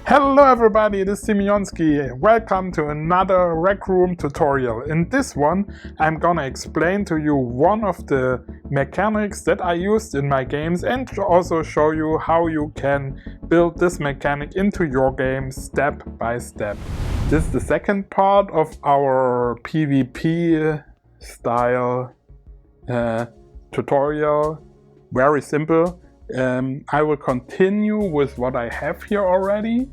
Hello everybody, this is Simeonski. Welcome to another Rec Room tutorial. In this one, I'm gonna explain to you one of the mechanics that I used in my games and also show you how you can build this mechanic into your game step by step. This is the second part of our PvP style tutorial. Very simple. I will continue with what I have here already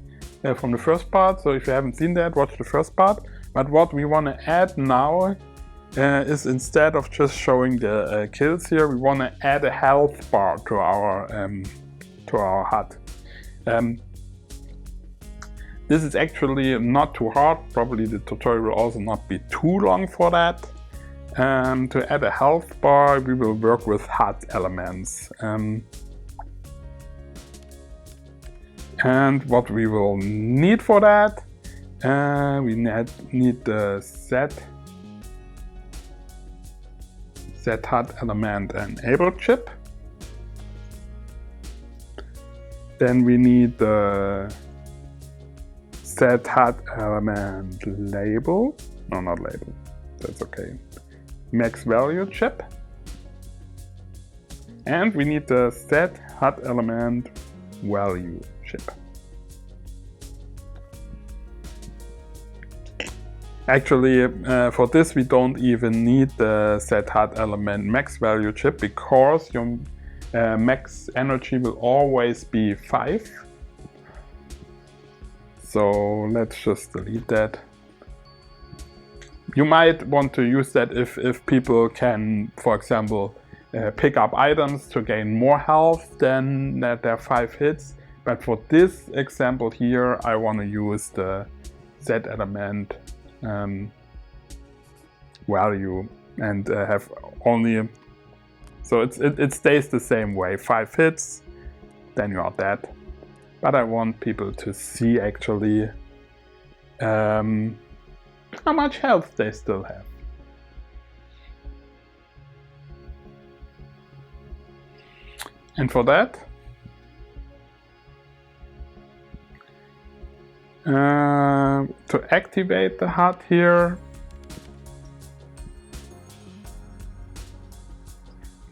from the first part, so if you haven't seen that, watch the first part. But what we want to add now is, instead of just showing the kills here, we want to add a health bar to our HUD. This is actually not too hard, probably the tutorial will also not be too long for that. To add a health bar, we will work with HUD elements. And what we will need for that, we need the set HUD element enable chip. Then we need the set HUD element label. No, not label. That's okay. Max value chip. And we need the set HUD element value chip. Actually, for this we don't even need the set HUD element max value chip, because your max energy will always be 5. So let's just delete that. You might want to use that if people can, for example, pick up items to gain more health than their 5 hits. But for this example here, I want to use the set element value and have only, so it stays the same way. 5 hits, then you are dead. But I want people to see actually how much health they still have. And for that, to activate the HUD here,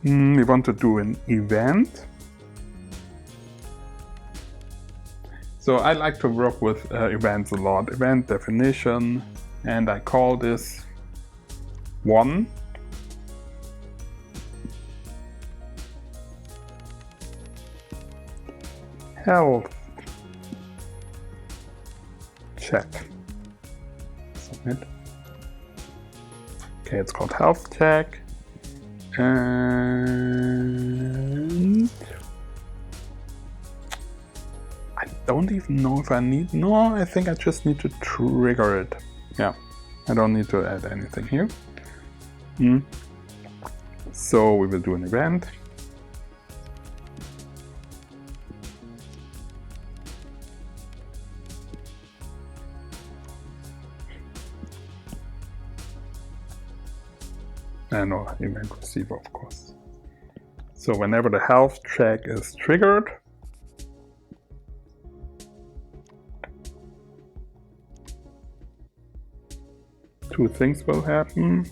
we want to do an event. So I like to work with events a lot. Event definition, and I call this 1. Health check. Submit. Okay, it's called health check. And I don't even know if I need, no, I think I just need to trigger it. Yeah, I don't need to add anything here. So we will do an event. No, event receiver, of course. So whenever the health check is triggered, two things will happen.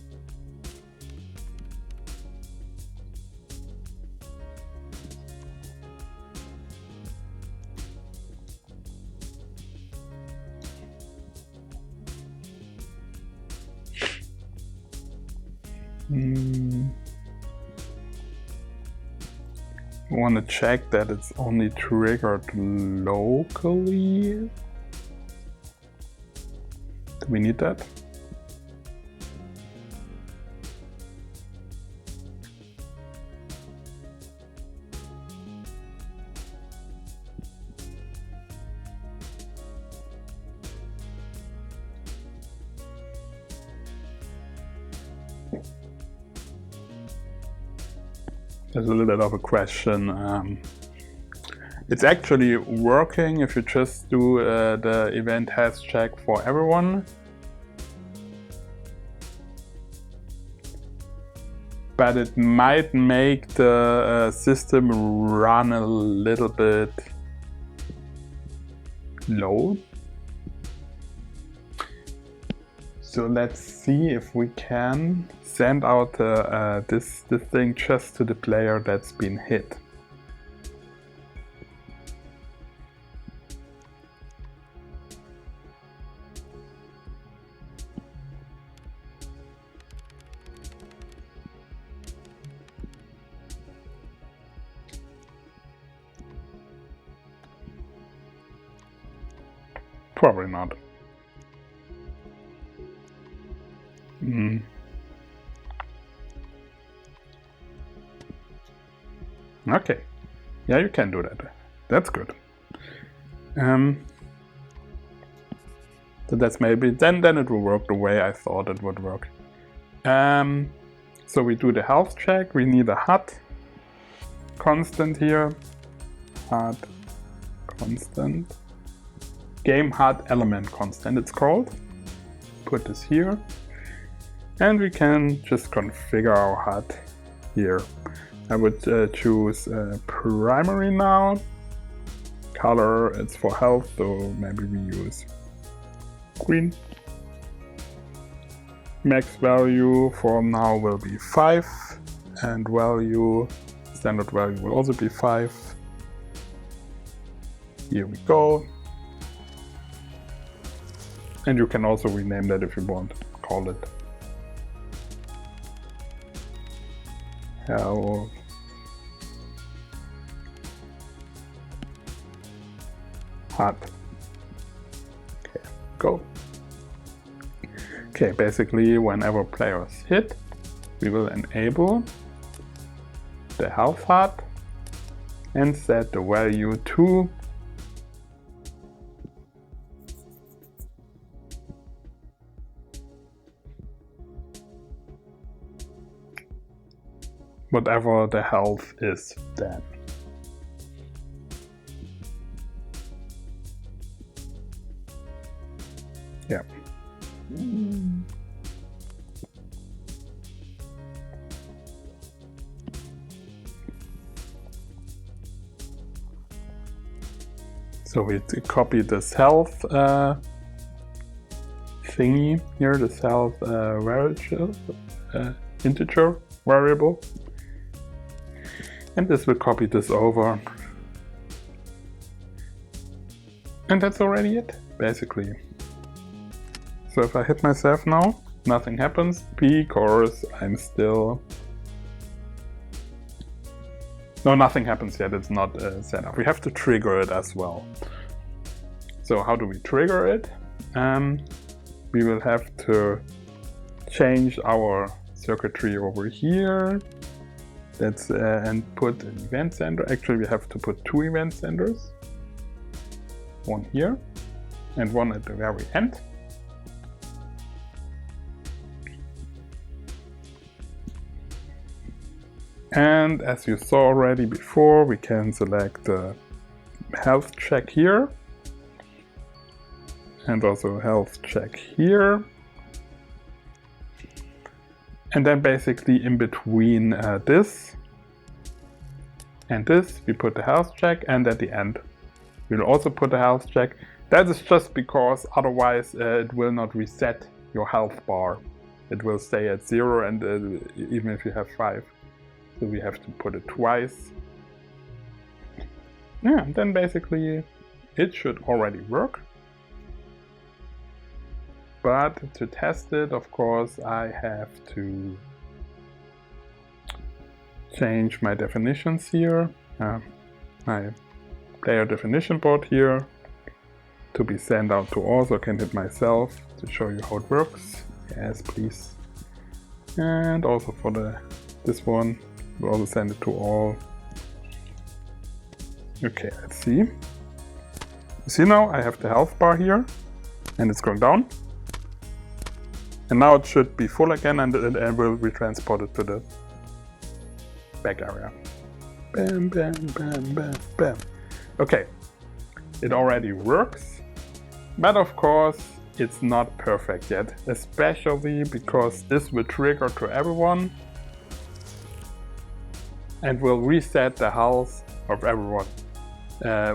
I want to check that it's only triggered locally. Do we need that? There's a little bit of a question. It's actually working if you just do the event has check for everyone. But it might make the system run a little bit slow. So let's see if we can send out this thing just to the player that's been hit. Probably not. Okay, yeah, you can do that. That's good. So that's maybe then it will work the way I thought it would work. So we do the health check. We need a HUD constant here. HUD constant. Game HUD element constant it's called. Put this here. And we can just configure our HUD here. I would choose primary now. Color, it's for health, so maybe we use green. Max value for now will be 5, and value, standard value will also be 5. Here we go. And you can also rename that if you want. Call it health HUD. Okay, go. Okay, basically whenever players hit, we will enable the health HUD and set the value to whatever the health is then. Yeah. So we copy this health thingy here, this health integer variable. And this will copy this over. And that's already it, basically. So if I hit myself now, nothing happens because I'm still... No, nothing happens yet, it's not set up. We have to trigger it as well. So how do we trigger it? We will have to change our circuitry over here. That's and put an event sender. Actually, we have to put 2 event senders. One here and one at the very end. And as you saw already before, we can select the health check here and also health check here. And then basically in between this and this, we put the health check, and at the end, we'll also put the health check. That is just because otherwise it will not reset your health bar. It will stay at 0, and even if you have 5. So we have to put it twice. Yeah, and then basically it should already work. But to test it, of course, I have to change my definitions here. My player definition board here to be sent out to all, so I can hit myself to show you how it works. Yes, please. And also for this one, we'll also send it to all. Okay, let's see. You see now I have the health bar here, and it's going down. And now it should be full again, and it will be transported to the back area. Bam, bam, bam, bam, bam. Okay, it already works, but of course it's not perfect yet, especially because this will trigger to everyone and will reset the health of everyone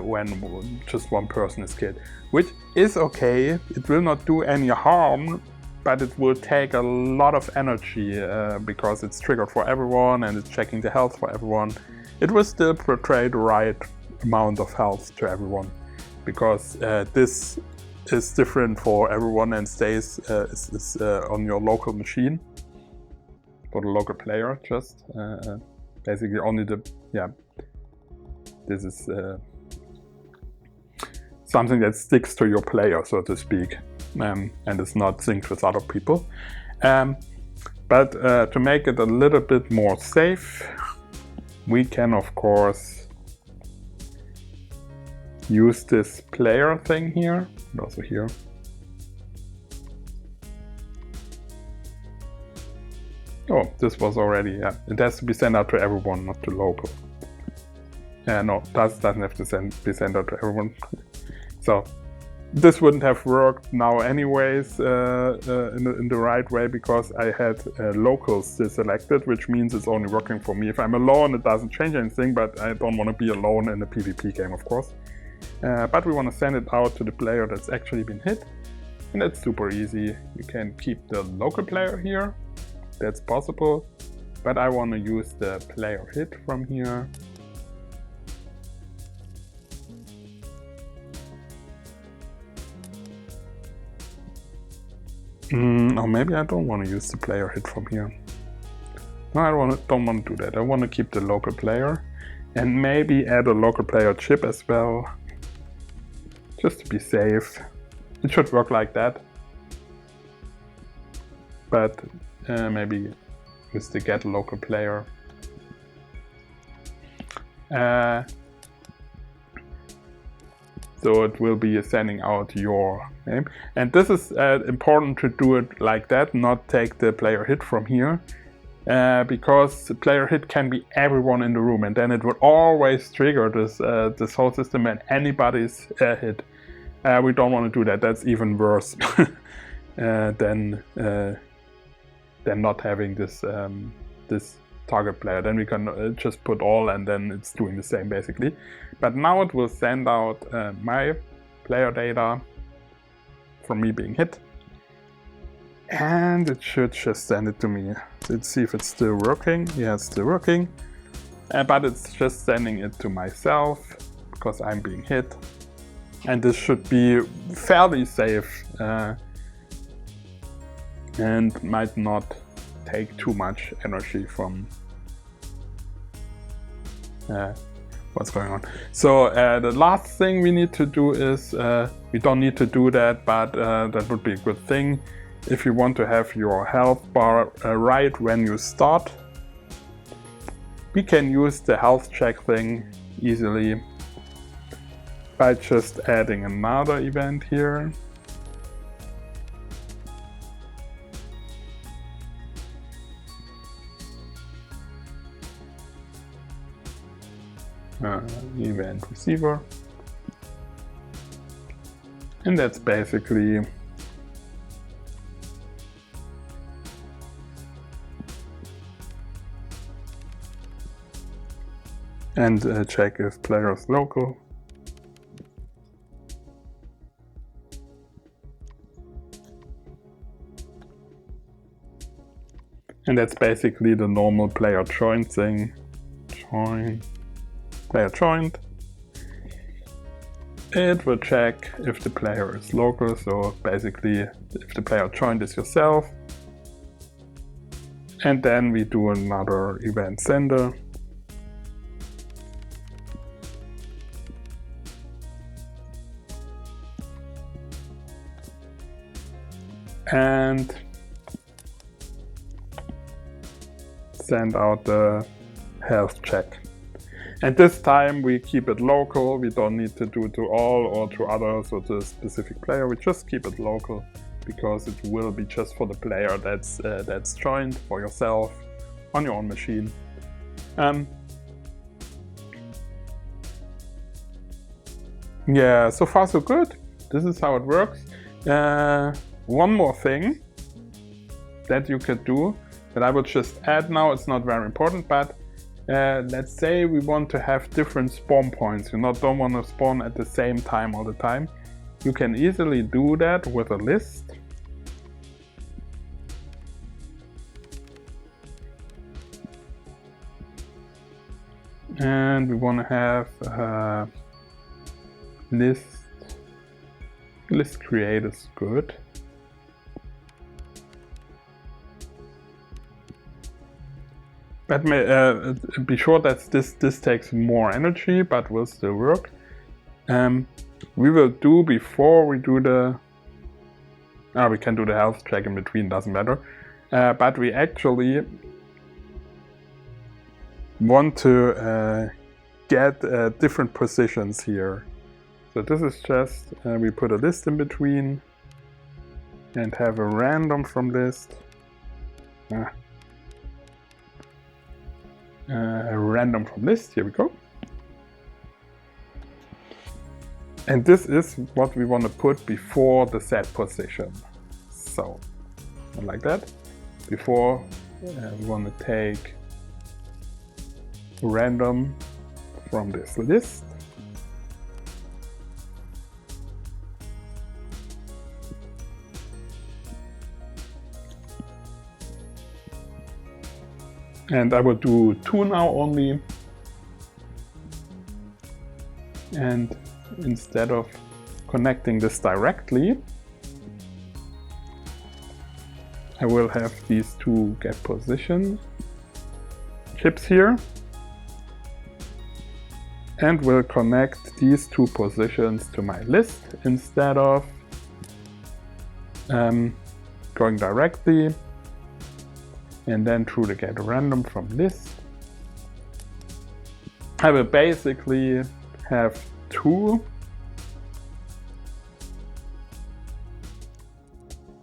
when just one person is killed. which is okay. It will not do any harm, but it will take a lot of energy because it's triggered for everyone and it's checking the health for everyone. It will still portray the right amount of health to everyone, because this is different for everyone and stays on your local machine, for the local player. Just basically only the, yeah, this is something that sticks to your player, so to speak, and is not synced with other people. But to make it a little bit more safe, we can of course use this player thing here, and also here. Oh, this was already, yeah. It has to be sent out to everyone, not to local. No, that doesn't have to be sent out to everyone. So this wouldn't have worked now anyways in the right way, because I had locals still selected, which means it's only working for me. If I'm alone, it doesn't change anything, but I don't want to be alone in a PvP game, of course. But we want to send it out to the player that's actually been hit, and that's super easy. You can keep the local player here, that's possible, but I want to use the player hit from here. Or maybe I don't want to use the player hit from here. No, I don't want to do that. I want to keep the local player and maybe add a local player chip as well, just to be safe. It should work like that. But maybe with the get local player. So it will be sending out your name. And this is important to do it like that, not take the player hit from here. Because the player hit can be everyone in the room, and then it will always trigger this whole system when anybody's hit. We don't want to do that. That's even worse than not having this this target player. Then we can just put all, and then it's doing the same basically. But now it will send out my player data from me being hit, and it should just send it to me. Let's see if it's still working. Yeah, it's still working, but it's just sending it to myself because I'm being hit, and this should be fairly safe and might not take too much energy from what's going on. So the last thing we need to do is, we don't need to do that, but that would be a good thing. If you want to have your health bar right when you start, we can use the health check thing easily by just adding another event here. Event receiver, and that's basically and check if player is local. And that's basically the normal player join thing. Join. Player joined. It will check if the player is local, so basically if the player joined is yourself. And then we do another event sender. And send out the health check. And this time we keep it local. We don't need to do to all or to others or to a specific player. We just keep it local because it will be just for the player that's joined, for yourself on your own machine. Yeah, so far so good. This is how it works. One more thing that you could do that I would just add now. It's not very important, but let's say we want to have different spawn points. You don't want to spawn at the same time all the time. you can easily do that with a list. And we want to have list create is good. But be sure that this takes more energy, but will still work. We will do before we do the. We can do the health check in between, doesn't matter. But we actually want to get different positions here. So this is just, we put a list in between and have a random from list. A random from list, here we go. And this is what we want to put before the set position. So, like that. Before, we want to take random from this list. And I will do 2 now only. And instead of connecting this directly, I will have these 2 get position chips here. And will connect these 2 positions to my list instead of going directly and then through the get random from list. I will basically have 2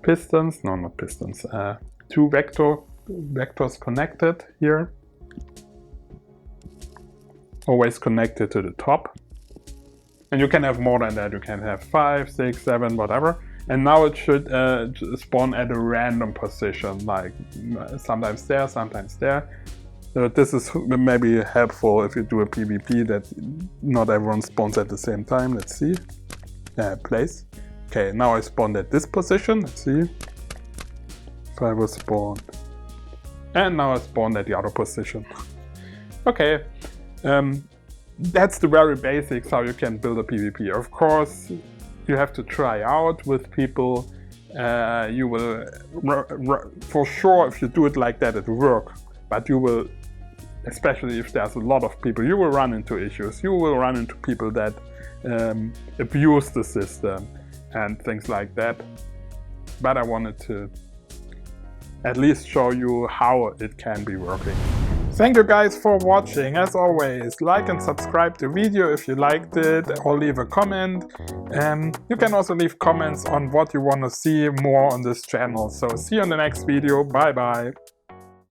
pistons, no, not pistons, 2 vectors connected here. Always connected to the top. And you can have more than that. You can have 5, 6, 7, whatever. And now it should spawn at a random position, like sometimes there, sometimes there. So this is maybe helpful if you do a PvP that not everyone spawns at the same time. Let's see. Place. Okay, now I spawned at this position. Let's see. If I will spawn. And now I spawned at the other position. Okay. That's the very basics how you can build a PvP. Of course, you have to try out with people. You will, for sure, if you do it like that, it will work. But you will, especially if there's a lot of people, you will run into issues. You will run into people that abuse the system and things like that. But I wanted to at least show you how it can be working. Thank you guys for watching. As always, like and subscribe the video if you liked it, or leave a comment. You can also leave comments on what you want to see more on this channel. So see you in the next video. Bye bye.